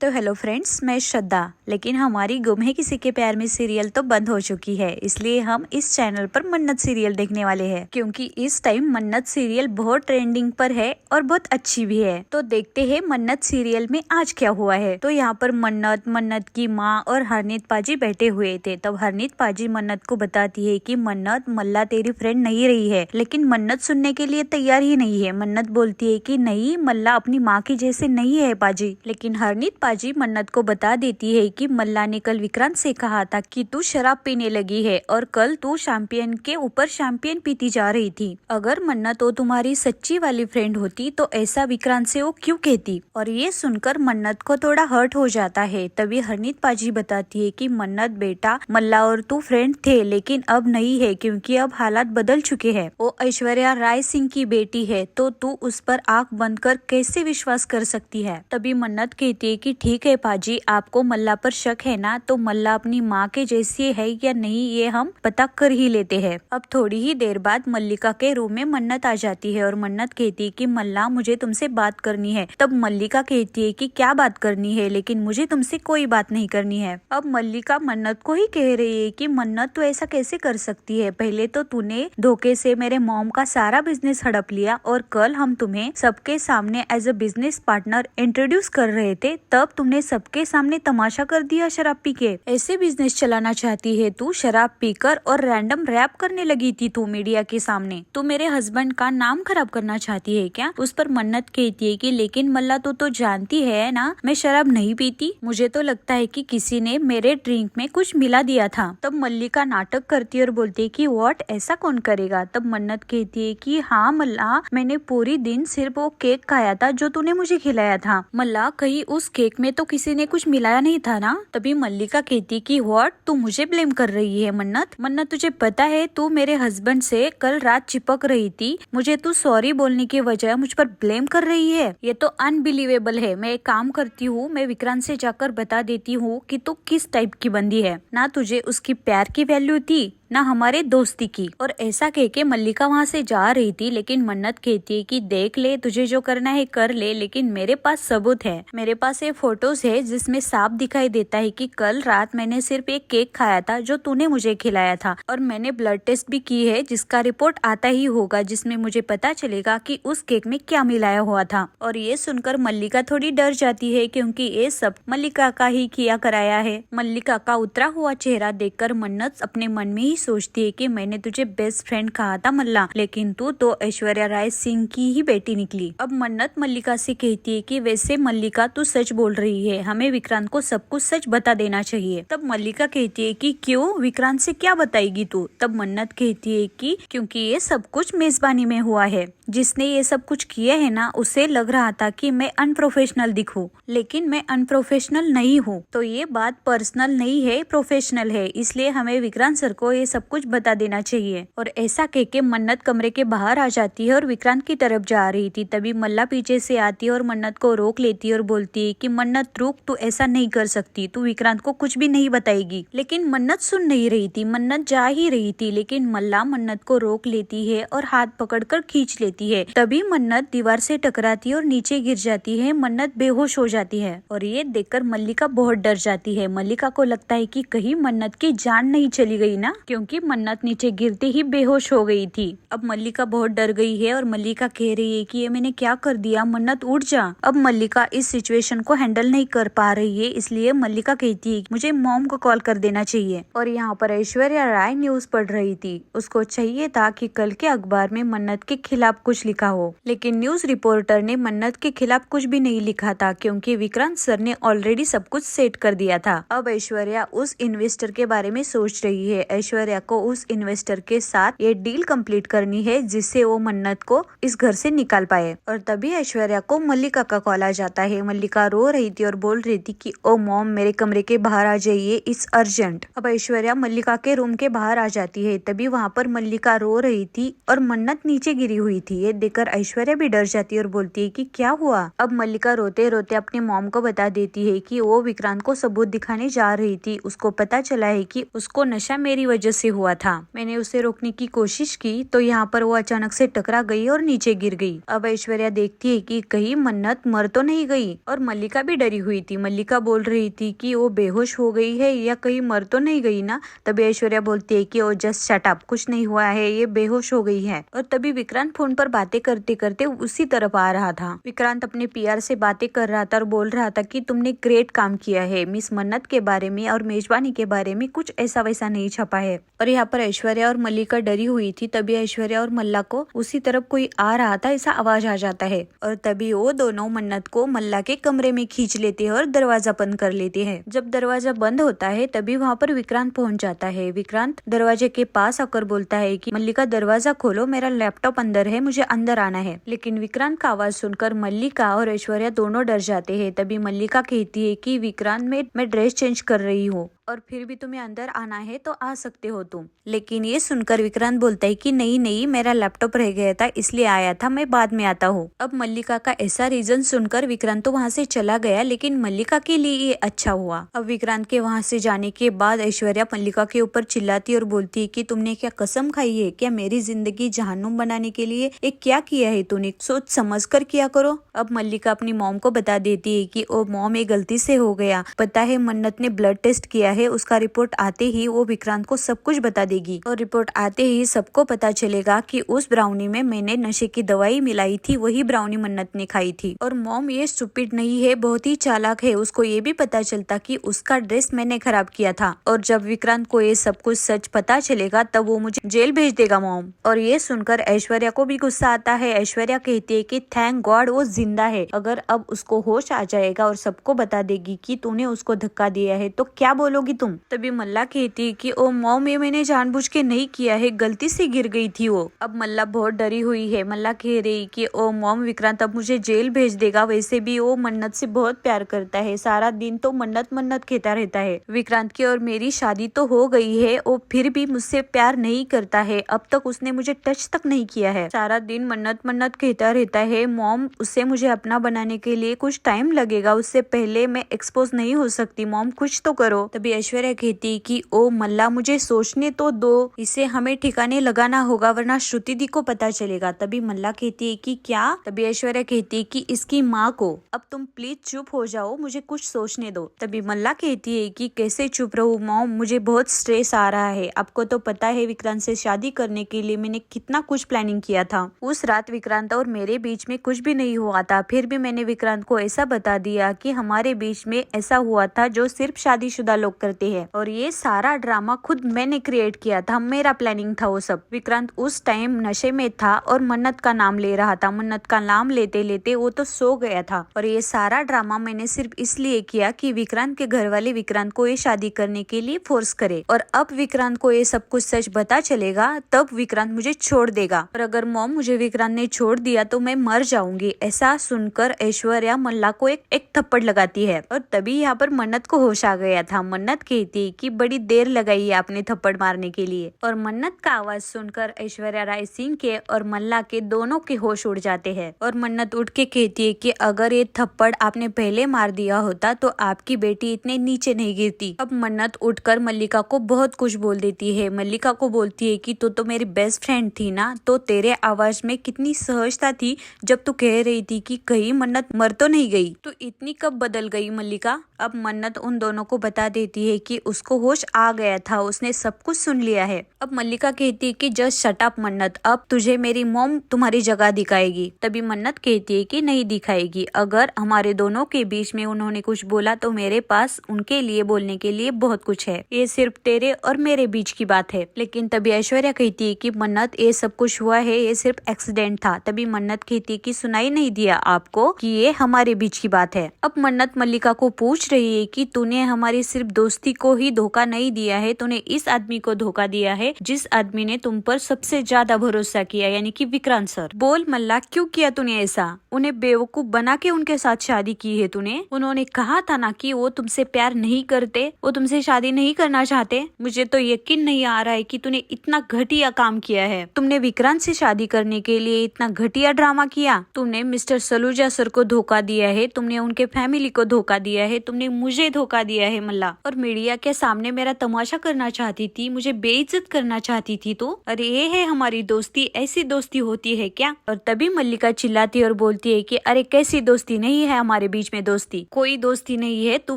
तो hello friends, मैं श्रद्धा। लेकिन हमारी गुम है किसी के प्यार में सीरियल तो बंद हो चुकी है, इसलिए हम इस चैनल पर मन्नत सीरियल देखने वाले हैं क्योंकि इस टाइम मन्नत सीरियल बहुत ट्रेंडिंग पर है और बहुत अच्छी भी है। तो देखते हैं मन्नत सीरियल में आज क्या हुआ है। तो यहाँ पर मन्नत, मन्नत की माँ और हरनीत पाजी बैठे हुए थे। तब हरनीत पाजी मन्नत को बताती है कि मन्नत, मल्ला तेरी फ्रेंड नहीं रही है। लेकिन मन्नत सुनने के लिए तैयार ही नहीं है। मन्नत बोलती है कि नहीं, मल्ला अपनी माँ की जैसे नहीं है पाजी। लेकिन हरनीत पाजी मन्नत को बता देती है कि मल्ला ने कल विक्रांत से कहा था कि तू शराब पीने लगी है और कल तू शैंपियन के ऊपर शैंपियन पीती जा रही थी। अगर मन्नत तो तुम्हारी सच्ची वाली फ्रेंड होती तो ऐसा विक्रांत से वो क्यों कहती। और ये सुनकर मन्नत को थोड़ा हर्ट हो जाता है। तभी हरनीत पाजी बताती है कि मन्नत बेटा, मल्ला और तू फ्रेंड थे लेकिन अब नहीं है क्योंकि अब हालात बदल चुके हैं। वो ऐश्वर्या राय सिंह की बेटी है तो तू उस पर आंख बंद कर कैसे विश्वास कर सकती है। तभी मन्नत कहती है कि ठीक है पाजी, आपको मल्ला पर शक है ना, तो मल्ला अपनी माँ के जैसी है या नहीं ये हम पता कर ही लेते हैं। अब थोड़ी ही देर बाद मल्लिका के रूम में मन्नत आ जाती है और मन्नत कहती है कि मल्ला, मुझे तुमसे बात करनी है। तब मल्लिका कहती है कि क्या बात करनी है, लेकिन मुझे तुमसे कोई बात नहीं करनी है। अब मल्लिका मन्नत को ही कह रही है कि मन्नत तू ऐसा कैसे कर सकती है। पहले तो तूने धोखे से मेरे मॉम का सारा बिजनेस हड़प लिया और कल हम तुम्हें सबके सामने as a business partner introduce कर रहे थे, तब तुमने सबके सामने तमाशा कर दिया शराब पी के। ऐसे बिजनेस चलाना चाहती है तू, शराब पीकर और रैंडम रैप करने लगी थी तू मीडिया के सामने। तू मेरे हस्बैंड का नाम खराब करना चाहती है क्या। उस पर मन्नत कहती है कि लेकिन मल्ला तो जानती है ना मैं शराब नहीं पीती, मुझे तो लगता है कि किसी ने मेरे ड्रिंक में कुछ मिला दिया था। तब मल्लिका नाटक करती है और बोलती है कि व्हाट, ऐसा कौन करेगा। तब मन्नत कहती है कि हाँ मल्ला, मैंने पूरी दिन सिर्फ वो केक खाया था जो तूने मुझे खिलाया था। मल्ला, कहीं उस केक में तो किसी ने कुछ मिलाया नहीं था ना। तभी मल्लिका कहती कि व्हाट, तू मुझे ब्लेम कर रही है मन्नत। मन्नत, तुझे पता है तू मेरे हस्बैंड से कल रात चिपक रही थी, मुझे तू सॉरी बोलने की वजह मुझ पर ब्लेम कर रही है। ये तो अनबिलीवेबल है। मैं एक काम करती हूँ, मैं विक्रांत से जाकर बता देती हूँ कि तू किस टाइप की बंदी है। ना तुझे उसकी प्यार की वैल्यू थी ना हमारे दोस्ती की। और ऐसा कह के मल्लिका वहाँ से जा रही थी, लेकिन मन्नत कहती है कि देख ले, तुझे जो करना है कर ले, लेकिन मेरे पास सबूत है। मेरे पास ये फोटोज है जिसमें साफ दिखाई देता है कि कल रात मैंने सिर्फ एक केक खाया था जो तूने मुझे खिलाया था, और मैंने ब्लड टेस्ट भी की है जिसका रिपोर्ट आता ही होगा, जिसमें मुझे पता चलेगा कि उस केक में क्या मिलाया हुआ था। और ये सुनकर मल्लिका थोड़ी डर जाती है क्योंकि ये सब मल्लिका का ही किया कराया है। मल्लिका का उतरा हुआ चेहरा देखकर मन्नत अपने मन में ही सोचती है कि मैंने तुझे बेस्ट फ्रेंड कहा था मल्ला, लेकिन तू तो ऐश्वर्या राय सिंह की ही बेटी निकली। अब मन्नत मल्लिका से कहती है कि वैसे मल्लिका तू सच बोल रही है, हमें विक्रांत को सब कुछ सच बता देना चाहिए। तब मल्लिका कहती है कि क्यों, विक्रांत से क्या बताएगी तू। तब मन्नत कहती है कि क्योंकि ये सब कुछ मेजबानी में हुआ है। जिसने ये सब कुछ किया है ना, उसे लग रहा था कि मैं अनप्रोफेशनल दिखूं, लेकिन मैं अनप्रोफेशनल नहीं हूँ। तो ये बात पर्सनल नहीं है, प्रोफेशनल है, इसलिए हमें विक्रांत सर को ये सब कुछ बता देना चाहिए। और ऐसा कह के मन्नत कमरे के बाहर आ जाती है और विक्रांत की तरफ जा रही थी। तभी मल्ला पीछे से आती है और मन्नत को रोक लेती है और बोलती है कि मन्नत रुक, तू ऐसा नहीं कर सकती, तू विक्रांत को कुछ भी नहीं बताएगी। लेकिन मन्नत सुन नहीं रही थी, मन्नत जा ही रही थी, लेकिन मल्ला मन्नत को रोक लेती है और हाथ पकड़कर खींच लेती है। तभी मन्नत दीवार से टकराती है और नीचे गिर जाती है। मन्नत बेहोश हो जाती है और ये देखकर मल्लिका बहुत डर जाती है। मल्लिका को लगता है कि कहीं मन्नत की जान नहीं चली गई ना, क्योंकि मन्नत नीचे गिरते ही बेहोश हो गई थी। अब मल्लिका बहुत डर गई है और मल्लिका कह रही है कि ये मैंने क्या कर दिया, मन्नत उठ जा। अब मल्लिका इस सिचुएशन को हैंडल नहीं कर पा रही है, इसलिए मल्लिका कहती है मुझे मॉम को कॉल कर देना चाहिए। और यहाँ पर ऐश्वर्या राय न्यूज पढ़ रही थी। उसको चाहिए था कि कल के अखबार में मन्नत के खिलाफ कुछ लिखा हो, लेकिन न्यूज रिपोर्टर ने मन्नत के खिलाफ कुछ भी नहीं लिखा था क्योंकि विक्रांत सर ने ऑलरेडी सब कुछ सेट कर दिया था। अब ऐश्वर्या उस इन्वेस्टर के बारे में सोच रही है। ऐश्वर्या को उस इन्वेस्टर के साथ ये डील कंप्लीट करनी है जिससे वो मन्नत को इस घर से निकाल पाए। और तभी ऐश्वर्या को मल्लिका का कॉल आ जाता है। मल्लिका रो रही थी और बोल रही थी कि ओ मॉम, मेरे कमरे के बाहर आ जाइए, इट्स अर्जेंट। अब ऐश्वर्या मल्लिका के रूम के बाहर आ जाती है। तभी वहाँ पर मल्लिका रो रही थी और मन्नत नीचे गिरी हुई थी। ये देखकर ऐश्वर्या भी डर जाती है और बोलती है कि क्या हुआ। अब मल्लिका रोते रोते अपनी मॉम को बता देती है कि वो विक्रांत को सबूत दिखाने जा रही थी। उसको पता चला है कि उसको नशा मेरी वजह से हुआ था। मैंने उसे रोकने की कोशिश की तो यहाँ पर वो अचानक से टकरा गई और नीचे गिर गई। अब ऐश्वर्या देखती है कि कहीं मन्नत मर तो नहीं गई और मल्लिका भी डरी हुई थी। मल्लिका बोल रही थी कि वो बेहोश हो गई है या कहीं मर तो नहीं गई ना। तभी ऐश्वर्या बोलती है कि वो जस्ट शट अप, कुछ नहीं हुआ है, ये बेहोश हो गई है। और तभी विक्रांत फोन पर बातें करते करते उसी तरफ आ रहा था। विक्रांत अपने पीआर से बातें कर रहा था और बोल रहा था कि तुमने ग्रेट काम किया है, मिस मन्नत के बारे में और मेजबानी के बारे में कुछ ऐसा वैसा नहीं छपा है। और यहाँ पर ऐश्वर्या और मल्लिका डरी हुई थी। तभी ऐश्वर्या और मल्ला को उसी तरफ कोई आ रहा था ऐसा आवाज आ जाता है और तभी वो दोनों मन्नत को मल्ला के कमरे में खींच लेते हैं और दरवाजा बंद कर लेते हैं। जब दरवाजा बंद होता है तभी वहाँ पर विक्रांत पहुँच जाता है। विक्रांत दरवाजे के पास आकर बोलता है कि मल्लिका दरवाजा खोलो, मेरा लैपटॉप अंदर है, मुझे अंदर आना है। लेकिन विक्रांत का आवाज सुनकर मल्लिका और ऐश्वर्या दोनों डर जाते हैं। तभी मल्लिका कहती है कि विक्रांत मैं ड्रेस चेंज कर रही हूँ और फिर भी तुम्हें अंदर आना है तो आ सकते हो तुम। लेकिन ये सुनकर विक्रांत बोलता है कि नहीं नहीं, मेरा लैपटॉप रह गया था इसलिए आया था, मैं बाद में आता हूँ। अब मल्लिका का ऐसा रीजन सुनकर विक्रांत तो वहाँ से चला गया, लेकिन मल्लिका के लिए ये अच्छा हुआ। अब विक्रांत के वहाँ से जाने के बाद ऐश्वर्या मल्लिका के ऊपर चिल्लाती और बोलती है कि तुमने क्या कसम खाई है क्या मेरी जिंदगी जहन्नुम बनाने के लिए? एक क्या किया है तूने, सोच समझ कर किया करो। अब मल्लिका अपनी मॉम को बता देती है कि ओ मॉम, ये गलती से हो गया, पता है मन्नत ने ब्लड टेस्ट किया है, उसका रिपोर्ट आते ही वो विक्रांत को सब कुछ बता देगी और रिपोर्ट आते ही सबको पता चलेगा कि उस ब्राउनी में मैंने नशे की दवाई मिलाई थी, वही ब्राउनी मन्नत ने खाई थी। और मॉम ये स्टूपिड नहीं है, बहुत ही चालाक है, उसको ये भी पता चलता कि उसका ड्रेस मैंने खराब किया था और जब विक्रांत को ये सब कुछ सच पता चलेगा तब वो मुझे जेल भेज देगा मॉम। और ये सुनकर ऐश्वर्या को भी गुस्सा आता है। ऐश्वर्या कहती है कि थैंक गॉड वो जिंदा है, अगर अब उसको होश आ जाएगा और सबको बता देगी कि तूने उसको धक्का दिया है तो क्या बोलोगी तुम। तभी मल्ला कहती है कि ओ मॉम, ये मैंने जानबूझ के नहीं किया है, गलती से गिर गई थी वो। अब मल्ला बहुत डरी हुई है। मल्ला कह रही कि ओ मॉम, विक्रांत अब मुझे जेल भेज देगा, वैसे भी वो मन्नत से बहुत प्यार करता है, सारा दिन तो मन्नत मन्नत कहता रहता है। विक्रांत की और मेरी शादी तो हो गई है, वो फिर भी मुझसे प्यार नहीं करता है, अब तक उसने मुझे टच तक नहीं किया है, सारा दिन मन्नत मन्नत कहता रहता है। मॉम, उससे मुझे अपना बनाने के लिए कुछ टाइम लगेगा, उससे पहले मैं एक्सपोज नहीं हो सकती, मॉम कुछ तो करो। तभी ऐश्वर्या कहती कि ओ मल्ला, मुझे सोचने तो दो, इसे हमें ठिकाने लगाना होगा वरना श्रुति दी को पता चलेगा। तभी मल्ला कहती है कि क्या। तभी ऐश्वर्या कहती है कि इसकी माँ को। अब तुम प्लीज चुप हो जाओ, मुझे कुछ सोचने दो। तभी मल्ला कहती है कि कैसे चुप रहूं मॉम, मुझे बहुत स्ट्रेस आ रहा है, आपको तो पता है विक्रांत से शादी करने के लिए मैंने कितना कुछ प्लानिंग किया था। उस रात विक्रांत और मेरे बीच में कुछ भी नहीं हुआ था, फिर भी मैंने विक्रांत को ऐसा बता दिया कि हमारे बीच में ऐसा हुआ था जो सिर्फ शादीशुदा लोग करते हैं और ये सारा ड्रामा खुद मैंने क्रिएट किया था, मेरा प्लानिंग था वो सब। विक्रांत उस टाइम नशे में था और मन्नत का नाम ले रहा था, मन्नत का नाम लेते लेते वो तो सो गया था और ये सारा ड्रामा मैंने सिर्फ इसलिए किया कि विक्रांत के घर वाले विक्रांत को ये शादी करने के लिए फोर्स करे। और अब विक्रांत को ये सब कुछ सच पता चलेगा तब विक्रांत मुझे छोड़ देगा और अगर मॉम मुझे विक्रांत ने छोड़ दिया तो मैं मर जाऊंगी। ऐसा सुनकर ऐश्वर्या मल्ला को एक थप्पड़ लगाती है और तभी यहाँ पर मन्नत को होश आ गया था। मन्नत कहती है कि बड़ी देर लगाई है आपने थप्पड़ मारने के लिए। और मन्नत का आवाज सुनकर ऐश्वर्या राय सिंह के और मल्ला के दोनों के होश उड़ जाते हैं और मन्नत उठ के कहती है कि अगर ये थप्पड़ आपने पहले मार दिया होता तो आपकी बेटी इतने नीचे नहीं गिरती। अब मन्नत उठकर मल्लिका को बहुत कुछ बोल देती है। मल्लिका को बोलती है कि तू तो मेरी बेस्ट फ्रेंड थी ना, तो तेरे आवाज में कितनी सहजता थी जब तू कह रही थी कि कहीं मन्नत मर तो नहीं गई, तो इतनी कब बदल गई मल्लिका। अब मन्नत उन दोनों को बता देती है कि उसको होश आ गया था, उसने सब कुछ सुन लिया है। अब मल्लिका कहती है कि जस्ट शट अप मन्नत, अब तुझे मेरी मॉम तुम्हारी जगह दिखाएगी। तभी मन्नत कहती है कि नहीं दिखाएगी, अगर हमारे दोनों के बीच में उन्होंने कुछ बोला तो मेरे पास उनके लिए बोलने के लिए बहुत कुछ है, ये सिर्फ तेरे और मेरे बीच की बात है। लेकिन तभी ऐश्वर्या कहती है कि मन्नत ये सब कुछ हुआ है, ये सिर्फ एक्सीडेंट था। तभी मन्नत कहती है कि सुनाई नहीं दिया आपको कि ये हमारे बीच की बात है। अब मन्नत मल्लिका को पूछ रही है कि तूने हमारी सिर्फ दोस्ती दोस्ती को ही धोखा नहीं दिया है, तूने इस आदमी को धोखा दिया है जिस आदमी ने तुम पर सबसे ज्यादा भरोसा किया, यानी कि विक्रांत सर। बोल मल्ला, क्यों किया तूने ऐसा? उन्हें बेवकूफ बना के उनके साथ शादी की है तूने। उन्होंने कहा था ना कि वो तुमसे प्यार नहीं करते, वो तुमसे शादी नहीं करना चाहते। मुझे तो यकीन नहीं आ रहा है कि तूने इतना घटिया काम किया है। तुमने विक्रांत से शादी करने के लिए इतना घटिया ड्रामा किया। तुमने मिस्टर सलूजा सर को धोखा दिया है, तुमने उनके फैमिली को धोखा दिया है, तुमने मुझे धोखा दिया है मल्ला। और मीडिया के सामने मेरा तमाशा करना चाहती थी, मुझे बेइज्जत करना चाहती थी तो। अरे ये है हमारी दोस्ती, ऐसी दोस्ती होती है क्या? और तभी मल्लिका चिल्लाती और बोलती है कि अरे कैसी दोस्ती, नहीं है हमारे बीच में दोस्ती, कोई दोस्ती नहीं है, तू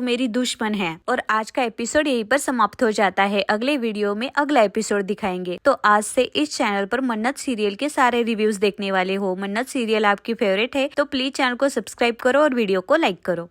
मेरी दुश्मन है। और आज का एपिसोड यहीं पर समाप्त हो जाता है। अगले वीडियो में अगला एपिसोड दिखाएंगे। तो आज से इस चैनल पर मन्नत सीरियल के सारे रिव्यूज देखने वाले हो। मन्नत सीरियल आपकी फेवरेट है तो प्लीज चैनल को सब्सक्राइब करो और वीडियो को लाइक करो।